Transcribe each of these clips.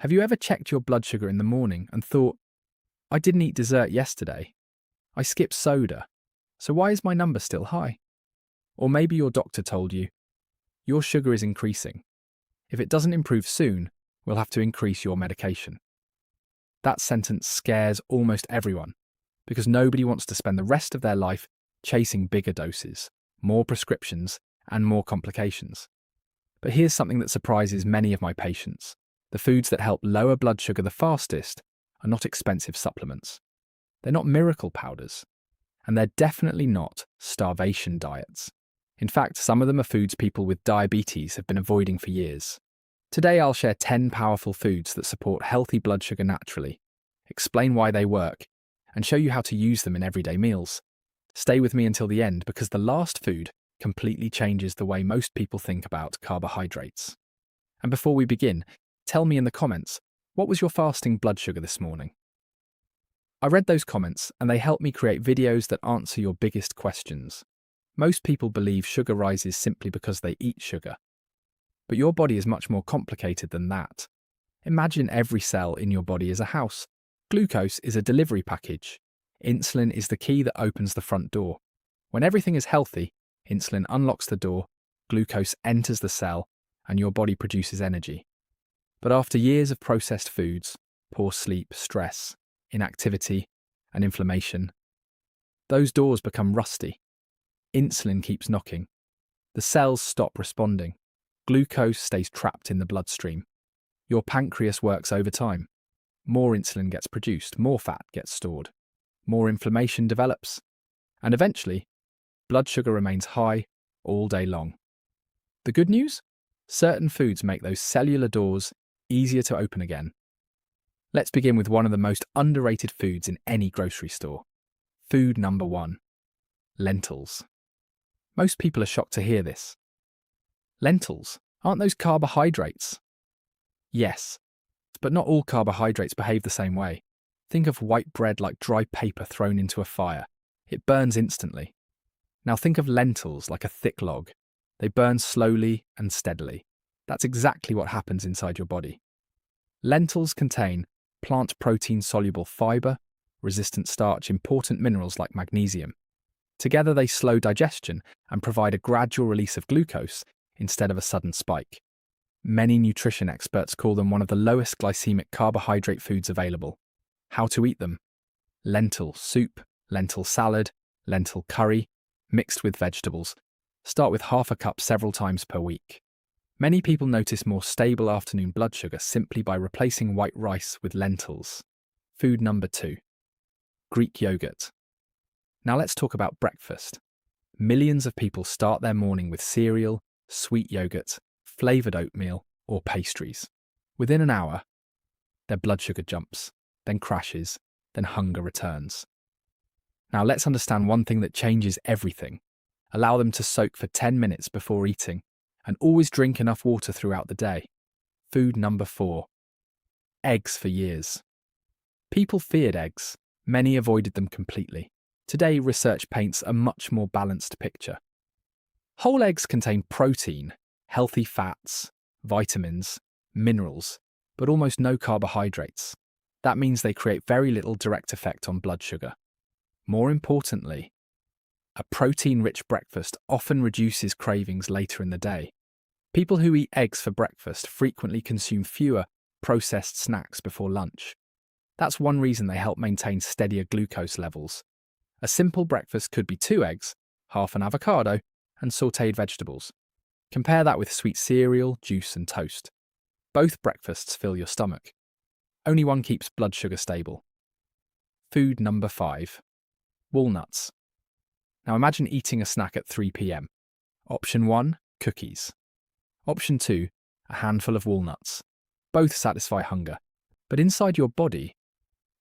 Have you ever checked your blood sugar in the morning and thought, I didn't eat dessert yesterday. I skipped soda. So why is my number still high? Or maybe your doctor told you, your sugar is increasing. If it doesn't improve soon, we'll have to increase your medication. That sentence scares almost everyone because nobody wants to spend the rest of their life chasing bigger doses, more prescriptions, and more complications. But here's something that surprises many of my patients. The foods that help lower blood sugar the fastest are not expensive supplements. They're not miracle powders. And they're definitely not starvation diets. In fact, some of them are foods people with diabetes have been avoiding for years. Today I'll share 10 powerful foods that support healthy blood sugar naturally, explain why they work, and show you how to use them in everyday meals. Stay with me until the end because the last food completely changes the way most people think about carbohydrates. And before we begin, tell me in the comments, what was your fasting blood sugar this morning? I read those comments and they help me create videos that answer your biggest questions. Most people believe sugar rises simply because they eat sugar. But your body is much more complicated than that. Imagine every cell in your body is a house. Glucose is a delivery package. Insulin is the key that opens the front door. When everything is healthy, insulin unlocks the door, glucose enters the cell, and your body produces energy. But after years of processed foods, poor sleep, stress, inactivity, and inflammation, those doors become rusty. Insulin keeps knocking. The cells stop responding. Glucose stays trapped in the bloodstream. Your pancreas works overtime. More insulin gets produced, more fat gets stored, more inflammation develops, and eventually, blood sugar remains high all day long. The good news? Certain foods make those cellular doors easier to open again. Let's begin with one of the most underrated foods in any grocery store. Food number 1. Lentils. Most people are shocked to hear this. Lentils, aren't those carbohydrates? Yes, but not all carbohydrates behave the same way. Think of white bread like dry paper thrown into a fire. It burns instantly. Now think of lentils like a thick log. They burn slowly and steadily. That's exactly what happens inside your body. Lentils contain plant protein-soluble fiber, resistant starch, important minerals like magnesium. Together they slow digestion and provide a gradual release of glucose instead of a sudden spike. Many nutrition experts call them one of the lowest glycemic carbohydrate foods available. How to eat them? Lentil soup, lentil salad, lentil curry, mixed with vegetables. Start with half a cup several times per week. Many people notice more stable afternoon blood sugar simply by replacing white rice with lentils. Food number 2. Greek yogurt. Now let's talk about breakfast. Millions of people start their morning with cereal, sweet yogurt, flavoured oatmeal, or pastries. Within an hour, their blood sugar jumps, then crashes, then hunger returns. Now let's understand one thing that changes everything. Allow them to soak for 10 minutes before eating, and always drink enough water throughout the day. Food number 4. Eggs for years. People feared eggs. Many avoided them completely. Today, research paints a much more balanced picture. Whole eggs contain protein, healthy fats, vitamins, minerals, but almost no carbohydrates. That means they create very little direct effect on blood sugar. More importantly, a protein-rich breakfast often reduces cravings later in the day. People who eat eggs for breakfast frequently consume fewer processed snacks before lunch. That's one reason they help maintain steadier glucose levels. A simple breakfast could be 2 eggs, half an avocado, and sautéed vegetables. Compare that with sweet cereal, juice, and toast. Both breakfasts fill your stomach. Only one keeps blood sugar stable. Food number 5. Walnuts. Now imagine eating a snack at 3 p.m. Option 1, cookies. Option 2, a handful of walnuts. Both satisfy hunger, but inside your body,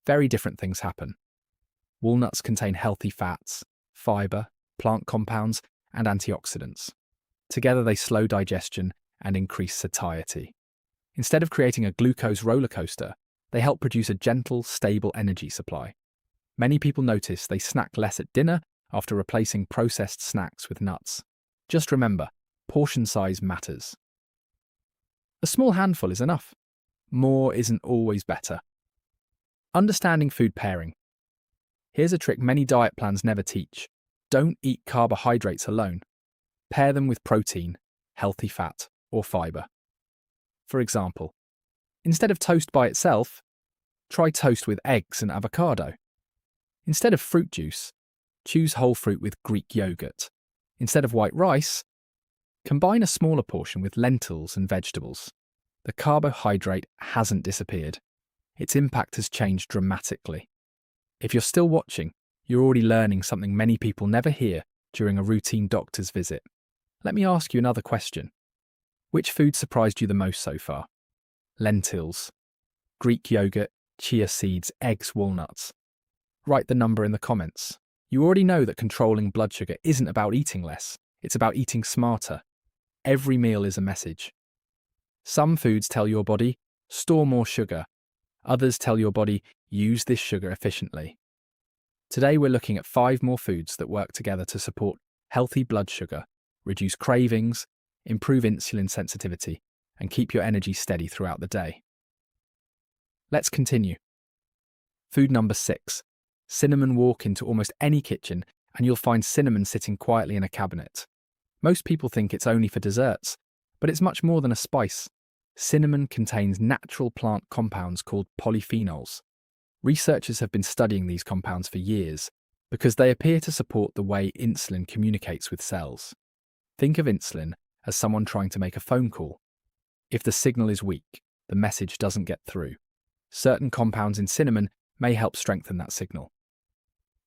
very different things happen. Walnuts contain healthy fats, fiber, plant compounds, and antioxidants. Together they slow digestion and increase satiety. Instead of creating a glucose roller coaster, they help produce a gentle, stable energy supply. Many people notice they snack less at dinner after replacing processed snacks with nuts. Just remember, portion size matters. A small handful is enough. more isn't always better. Understanding food pairing. Here's a trick many diet plans never teach. Don't eat carbohydrates alone. Pair them with protein, healthy fat, or fiber. For example, instead of toast by itself, try toast with eggs and avocado. Instead of fruit juice, choose whole fruit with Greek yogurt. Instead of white rice, combine a smaller portion with lentils and vegetables. The carbohydrate hasn't disappeared. Its impact has changed dramatically. If you're still watching, you're already learning something many people never hear during a routine doctor's visit. Let me ask you another question. Which food surprised you the most so far? Lentils, Greek yogurt, chia seeds, eggs, walnuts. Write the number in the comments. You already know that controlling blood sugar isn't about eating less, it's about eating smarter. Every meal is a message. Some foods tell your body, store more sugar. Others tell your body, use this sugar efficiently. Today we're looking at 5 more foods that work together to support healthy blood sugar, reduce cravings, improve insulin sensitivity, and keep your energy steady throughout the day. Let's continue. Food number 6. Cinnamon. Walk into almost any kitchen and you'll find cinnamon sitting quietly in a cabinet. Most people think it's only for desserts, but it's much more than a spice. Cinnamon contains natural plant compounds called polyphenols. Researchers have been studying these compounds for years because they appear to support the way insulin communicates with cells. Think of insulin as someone trying to make a phone call. If the signal is weak, the message doesn't get through. Certain compounds in cinnamon may help strengthen that signal.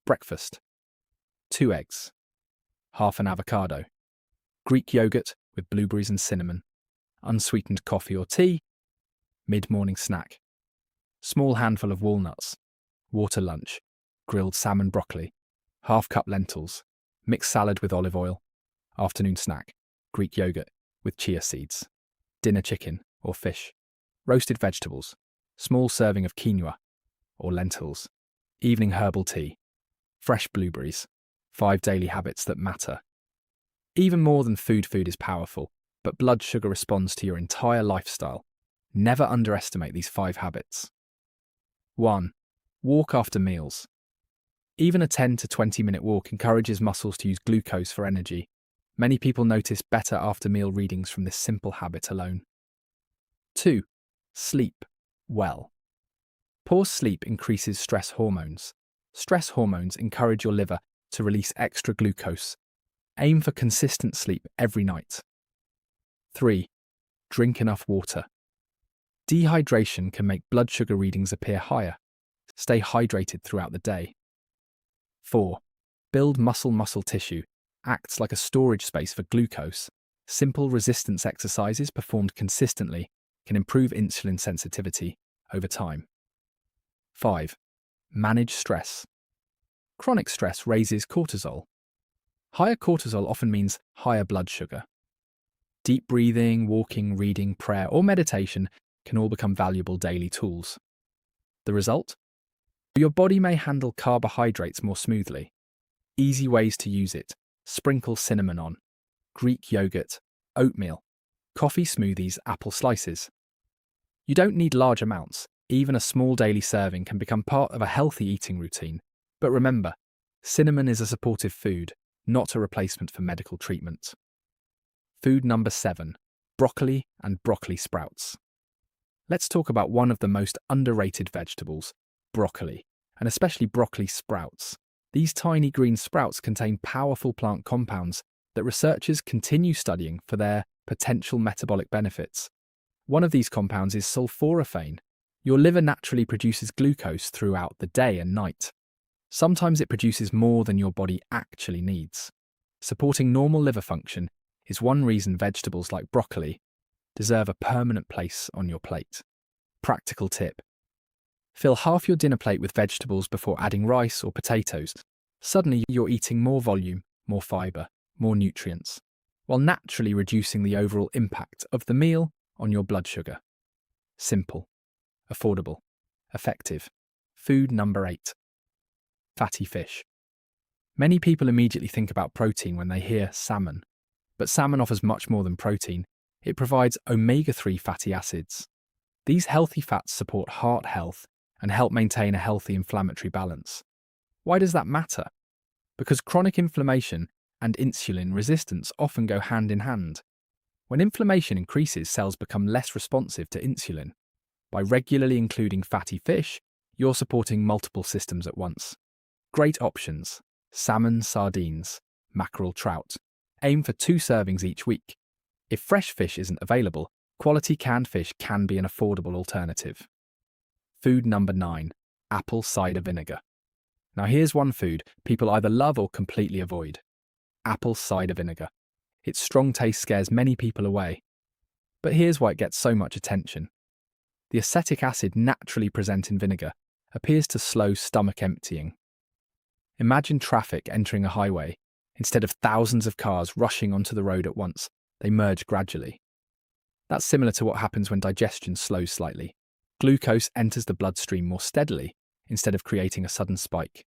Breakfast. 2 eggs. Half an avocado. Greek yogurt with blueberries and cinnamon. Unsweetened coffee or tea. Mid-morning snack. Small handful of walnuts. Water lunch. Grilled salmon broccoli. Half cup lentils. Mixed salad with olive oil. Afternoon snack. Greek yogurt with chia seeds. Dinner chicken or fish. Roasted vegetables. Small serving of quinoa or lentils. Evening herbal tea. Fresh blueberries. 5 daily habits that matter. Even more than food is powerful, but blood sugar responds to your entire lifestyle. Never underestimate these 5 habits. 1. Walk after meals. Even a 10 to 20 minute walk encourages muscles to use glucose for energy. Many people notice better after-meal readings from this simple habit alone. 2. Sleep well. Poor sleep increases stress hormones. Stress hormones encourage your liver to release extra glucose. Aim for consistent sleep every night. 3. Drink enough water. Dehydration can make blood sugar readings appear higher. Stay hydrated throughout the day. 4. Build muscle. Muscle tissue acts like a storage space for glucose. Simple resistance exercises performed consistently can improve insulin sensitivity over time. 5. Manage stress. Chronic stress raises cortisol. Higher cortisol often means higher blood sugar. Deep breathing, walking, reading, prayer, or meditation can all become valuable daily tools. The result? Your body may handle carbohydrates more smoothly. Easy ways to use it. Sprinkle cinnamon on. Greek yogurt, oatmeal, coffee smoothies, apple slices. You don't need large amounts. Even a small daily serving can become part of a healthy eating routine. But remember, cinnamon is a supportive food, not a replacement for medical treatment. Food number 7. Broccoli and broccoli sprouts. Let's talk about one of the most underrated vegetables, broccoli, and especially broccoli sprouts. These tiny green sprouts contain powerful plant compounds that researchers continue studying for their potential metabolic benefits. One of these compounds is sulforaphane. Your liver naturally produces glucose throughout the day and night. Sometimes it produces more than your body actually needs. Supporting normal liver function is one reason vegetables like broccoli deserve a permanent place on your plate. Practical tip. Fill half your dinner plate with vegetables before adding rice or potatoes. Suddenly you're eating more volume, more fiber, more nutrients, while naturally reducing the overall impact of the meal on your blood sugar. Simple, affordable, effective. Food number 8. Fatty fish. Many people immediately think about protein when they hear salmon, but salmon offers much more than protein. It provides omega-3 fatty acids. These healthy fats support heart health and help maintain a healthy inflammatory balance. Why does that matter? Because chronic inflammation and insulin resistance often go hand in hand. When inflammation increases, cells become less responsive to insulin. By regularly including fatty fish, you're supporting multiple systems at once. Great options: salmon, sardines, mackerel, trout. Aim for 2 servings each week. If fresh fish isn't available, quality canned fish can be an affordable alternative. Food number 9, apple cider vinegar. Now here's one food people either love or completely avoid: apple cider vinegar. Its strong taste scares many people away. But here's why it gets so much attention. The acetic acid naturally present in vinegar appears to slow stomach emptying. Imagine traffic entering a highway. Instead of thousands of cars rushing onto the road at once, they merge gradually. That's similar to what happens when digestion slows slightly. Glucose enters the bloodstream more steadily instead of creating a sudden spike.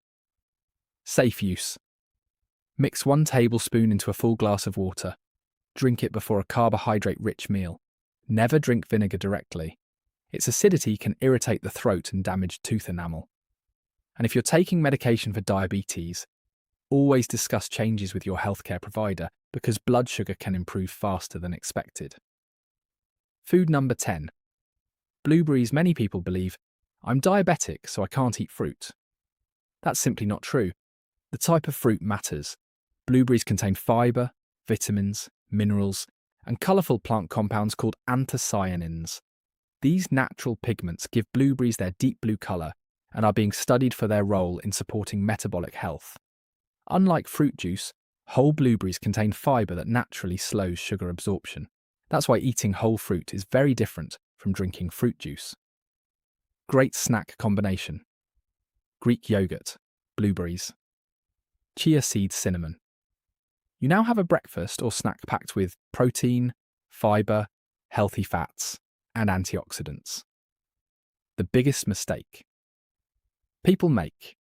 Safe use. Mix 1 tablespoon into a full glass of water. Drink it before a carbohydrate-rich meal. Never drink vinegar directly. Its acidity can irritate the throat and damage tooth enamel. And if you're taking medication for diabetes, always discuss changes with your healthcare provider because blood sugar can improve faster than expected. Food number 10. Blueberries. Many people believe, I'm diabetic, so I can't eat fruit. That's simply not true. The type of fruit matters. Blueberries contain fiber, vitamins, minerals, and colourful plant compounds called anthocyanins. These natural pigments give blueberries their deep blue colour and are being studied for their role in supporting metabolic health. Unlike fruit juice, whole blueberries contain fibre that naturally slows sugar absorption. That's why eating whole fruit is very different from drinking fruit juice. Great snack combination: Greek yogurt, blueberries, chia seeds, cinnamon. You now have a breakfast or snack packed with protein, fibre, healthy fats, and antioxidants. The biggest mistake people make.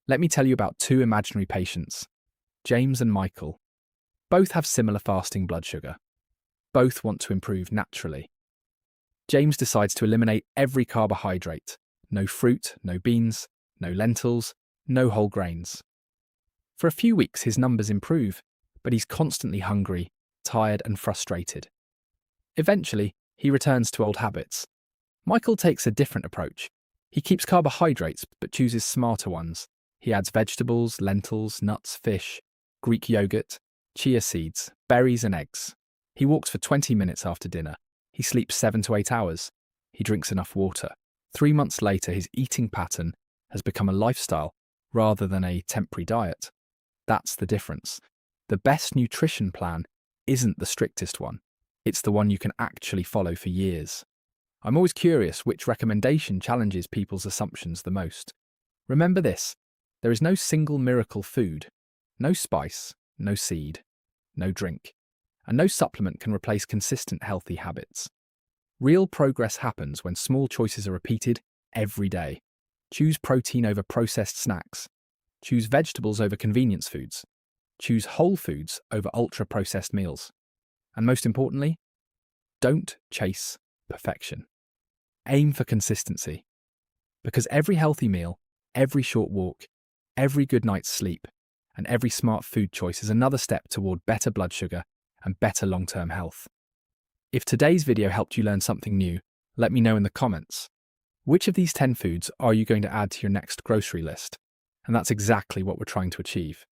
Let me tell you about 2 imaginary patients, James and Michael. Both have similar fasting blood sugar. Both want to improve naturally. James decides to eliminate every carbohydrate: no fruit, no beans, no lentils, no whole grains. For a few weeks his numbers improve, but he's constantly hungry, tired and frustrated. Eventually, he returns to old habits. Michael takes a different approach. He keeps carbohydrates but chooses smarter ones. He adds vegetables, lentils, nuts, fish, Greek yogurt, chia seeds, berries and eggs. He walks for 20 minutes after dinner. He sleeps 7 to 8 hours. He drinks enough water. 3 months later, his eating pattern has become a lifestyle rather than a temporary diet. That's the difference. The best nutrition plan isn't the strictest one. It's the one you can actually follow for years. I'm always curious which recommendation challenges people's assumptions the most. Remember this: there is no single miracle food, no spice, no seed, no drink, and no supplement can replace consistent healthy habits. Real progress happens when small choices are repeated every day. Choose protein over processed snacks. Choose vegetables over convenience foods. Choose whole foods over ultra-processed meals. And most importantly, don't chase perfection. Aim for consistency. Because every healthy meal, every short walk, every good night's sleep, and every smart food choice is another step toward better blood sugar and better long-term health. If today's video helped you learn something new, let me know in the comments. Which of these 10 foods are you going to add to your next grocery list? And that's exactly what we're trying to achieve.